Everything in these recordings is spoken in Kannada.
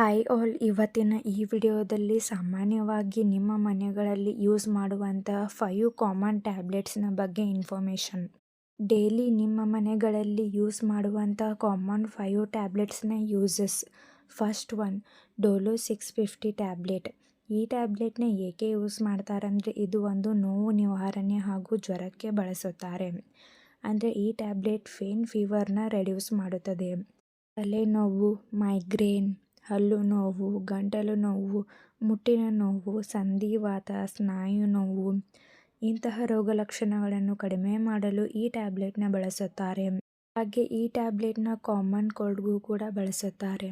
ಹಾಯ್ ಆಲ್, ಇವತ್ತಿನ ಈ ವಿಡಿಯೋದಲ್ಲಿ ಸಾಮಾನ್ಯವಾಗಿ ನಿಮ್ಮ ಮನೆಗಳಲ್ಲಿ ಯೂಸ್ ಮಾಡುವಂಥ 5 ಕಾಮನ್ ಟ್ಯಾಬ್ಲೆಟ್ಸ್ನ ಬಗ್ಗೆ ಇನ್ಫಾರ್ಮೇಷನ್. ಡೈಲಿ ನಿಮ್ಮ ಮನೆಗಳಲ್ಲಿ ಯೂಸ್ ಮಾಡುವಂಥ ಕಾಮನ್ 5 ಟ್ಯಾಬ್ಲೆಟ್ಸ್ನ uses. First one, Dolo 650 tablet. ಈ ಟ್ಯಾಬ್ಲೆಟ್ನ ಏಕೆ ಯೂಸ್ ಮಾಡ್ತಾರಂದರೆ ಇದು ಒಂದು ನೋವು ನಿವಾರಣೆ ಹಾಗೂ ಜ್ವರಕ್ಕೆ ಬಳಸುತ್ತಾರೆ. ಅಂದರೆ ಈ ಟ್ಯಾಬ್ಲೆಟ್ ಫೀವರ್ನ ರೆಡ್ಯೂಸ್ ಮಾಡುತ್ತದೆ. ತಲೆನೋವು, ಮೈಗ್ರೇನ್, ಹಲ್ಲು ನೋವು, ಗಂಟಲು ನೋವು, ಮುಟ್ಟಿನ ನೋವು, ಸಂಧಿವಾತ, ಸ್ನಾಯು ನೋವು ಇಂತಹ ರೋಗ ಲಕ್ಷಣಗಳನ್ನು ಕಡಿಮೆ ಮಾಡಲು ಈ ಟ್ಯಾಬ್ಲೆಟ್ನ ಬಳಸುತ್ತಾರೆ. ಹಾಗೆ ಈ ಟ್ಯಾಬ್ಲೆಟ್ನ ಕಾಮನ್ ಕೋಲ್ಡ್ಗೂ ಕೂಡ ಬಳಸುತ್ತಾರೆ.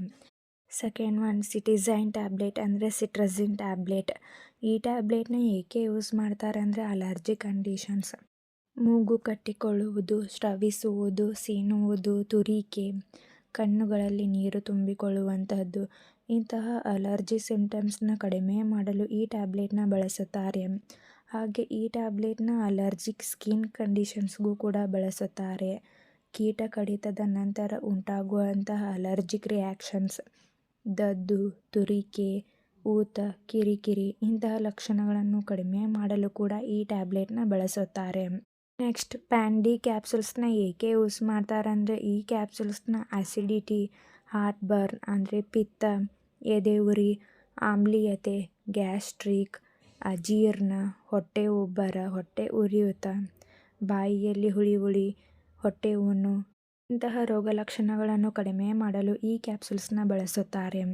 ಸೆಕೆಂಡ್ ಒನ್, ಸಿಟಿಝೈನ್ ಟ್ಯಾಬ್ಲೆಟ್ ಅಂದರೆ ಸಿಟ್ರಜಿನ್ ಟ್ಯಾಬ್ಲೆಟ್. ಈ ಟ್ಯಾಬ್ಲೆಟ್ನ ಏಕೆ ಯೂಸ್ ಮಾಡ್ತಾರೆ ಅಂದರೆ ಅಲರ್ಜಿ ಕಂಡೀಷನ್ಸ್, ಮೂಗು ಕಟ್ಟಿಕೊಳ್ಳುವುದು, ಸ್ರವಿಸುವುದು, ಸೀನುವುದು, ತುರಿಕೆ, ಕಣ್ಣುಗಳಲ್ಲಿ ನೀರು ತುಂಬಿಕೊಳ್ಳುವಂತಹದ್ದು ಇಂತಹ ಅಲರ್ಜಿ ಸಿಂಟಮ್ಸ್ನ ಕಡಿಮೆ ಮಾಡಲು ಈ ಟ್ಯಾಬ್ಲೆಟ್ನ ಬಳಸುತ್ತಾರೆ. ಹಾಗೆ ಈ ಟ್ಯಾಬ್ಲೆಟ್ನ ಅಲರ್ಜಿಕ್ ಸ್ಕಿನ್ ಕಂಡೀಷನ್ಸ್ಗೂ ಕೂಡ ಬಳಸುತ್ತಾರೆ. ಕೀಟ ಕಡಿತದ ನಂತರ ಉಂಟಾಗುವಂತಹ ಅಲರ್ಜಿಕ್ ರಿಯಾಕ್ಷನ್ಸ್, ದದ್ದು, ತುರಿಕೆ, ಊತ, ಕಿರಿಕಿರಿ ಇಂತಹ ಲಕ್ಷಣಗಳನ್ನು ಕಡಿಮೆ ಮಾಡಲು ಕೂಡ ಈ ಟ್ಯಾಬ್ಲೆಟ್ನ ಬಳಸುತ್ತಾರೆ. ನೆಕ್ಸ್ಟ್, ಪ್ಯಾನ್-ಡಿ ಕ್ಯಾಪ್ಸೂಲ್ಸ್ನ ಏಕೆ ಯೂಸ್ ಮಾಡ್ತಾರಂದರೆ ಈ ಕ್ಯಾಪ್ಸೂಲ್ಸ್ನ ಆಸಿಡಿಟಿ, ಹಾರ್ಟ್ ಬರ್ನ್ ಅಂದರೆ ಪಿತ್ತ, ಎದೆ ಉರಿ, ಆಮ್ಲೀಯತೆ, ಗ್ಯಾಸ್ಟ್ರಿಕ್, ಅಜೀರ್ಣ, ಹೊಟ್ಟೆ ಉಬ್ಬರ, ಹೊಟ್ಟೆ ಉರಿಯೂತ, ಬಾಯಿಯಲ್ಲಿ ಹುಳಿ ಹೊಟ್ಟೆ ಹುಣ್ಣು ಇಂತಹ ರೋಗ ಲಕ್ಷಣಗಳನ್ನು ಕಡಿಮೆ ಮಾಡಲು ಈ ಕ್ಯಾಪ್ಸೂಲ್ಸ್ನ ಬಳಸುತ್ತಾರೆ.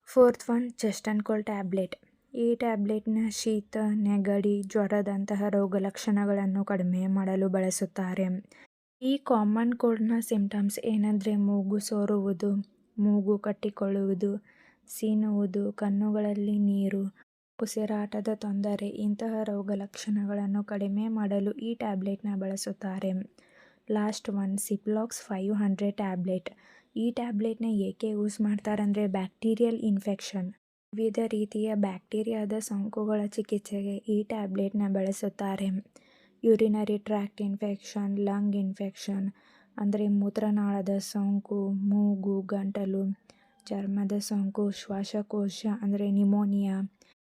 Fourth one, chest and cold tablet. ಈ ಟ್ಯಾಬ್ಲೆಟ್ನ ಶೀತ, ನೆಗಡಿ, ಜ್ವರದಂತಹ ರೋಗ ಲಕ್ಷಣಗಳನ್ನು ಕಡಿಮೆ ಮಾಡಲು ಬಳಸುತ್ತಾರೆ. ಈ ಕಾಮನ್ ಕೋಲ್ಡ್ನ ಸಿಂಪ್ಟಮ್ಸ್ ಏನಂದರೆ ಮೂಗು ಸೋರುವುದು, ಮೂಗು ಕಟ್ಟಿಕೊಳ್ಳುವುದು, ಸೀನುವುದು, ಕಣ್ಣುಗಳಲ್ಲಿ ನೀರು, ಉಸಿರಾಟದ ತೊಂದರೆ ಇಂತಹ ರೋಗ ಲಕ್ಷಣಗಳನ್ನು ಕಡಿಮೆ ಮಾಡಲು ಈ ಟ್ಯಾಬ್ಲೆಟ್ನ ಬಳಸುತ್ತಾರೆ. Last one, Ciplox 500 tablet. ಈ ಟ್ಯಾಬ್ಲೆಟ್ನ ಏಕೆ ಯೂಸ್ ಮಾಡ್ತಾರಂದರೆ ಬ್ಯಾಕ್ಟೀರಿಯಲ್ ಇನ್ಫೆಕ್ಷನ್, ವಿವಿಧ ರೀತಿಯ ಬ್ಯಾಕ್ಟೀರಿಯಾದ ಸೋಂಕುಗಳ ಚಿಕಿತ್ಸೆಗೆ ಈ ಟ್ಯಾಬ್ಲೆಟ್ನ ಬಳಸುತ್ತಾರೆ. Urinary tract infection, lung infection ಅಂದರೆ ಮೂತ್ರನಾಳದ ಸೋಂಕು, ಮೂಗು, ಗಂಟಲು, ಚರ್ಮದ ಸೋಂಕು, ಶ್ವಾಸಕೋಶ ಅಂದರೆ ನಿಮೋನಿಯಾ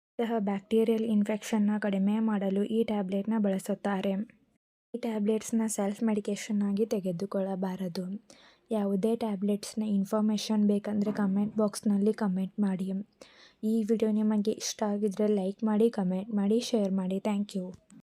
ಇಂತಹ ಬ್ಯಾಕ್ಟೀರಿಯಲ್ ಇನ್ಫೆಕ್ಷನ್ನ ಕಡಿಮೆ ಮಾಡಲು ಈ ಟ್ಯಾಬ್ಲೆಟ್ನ ಬಳಸುತ್ತಾರೆ. ಈ ಟ್ಯಾಬ್ಲೆಟ್ಸ್ನ ಸೆಲ್ಫ್ ಮೆಡಿಕೇಷನ್ ಆಗಿ ತೆಗೆದುಕೊಳ್ಳಬಾರದು. ಯಾವುದೇ ಟ್ಯಾಬ್ಲೆಟ್ಸ್ನ ಇನ್ಫಾರ್ಮೇಷನ್ ಬೇಕಂದರೆ ಕಮೆಂಟ್ ಬಾಕ್ಸ್ನಲ್ಲಿ ಕಮೆಂಟ್ ಮಾಡಿ. ಈ ವಿಡಿಯೋ ನಿಮಗೆ ಇಷ್ಟ ಆಗಿದ್ದರೆ ಲೈಕ್ ಮಾಡಿ, ಕಮೆಂಟ್ ಮಾಡಿ, ಶೇರ್ ಮಾಡಿ. Thank you.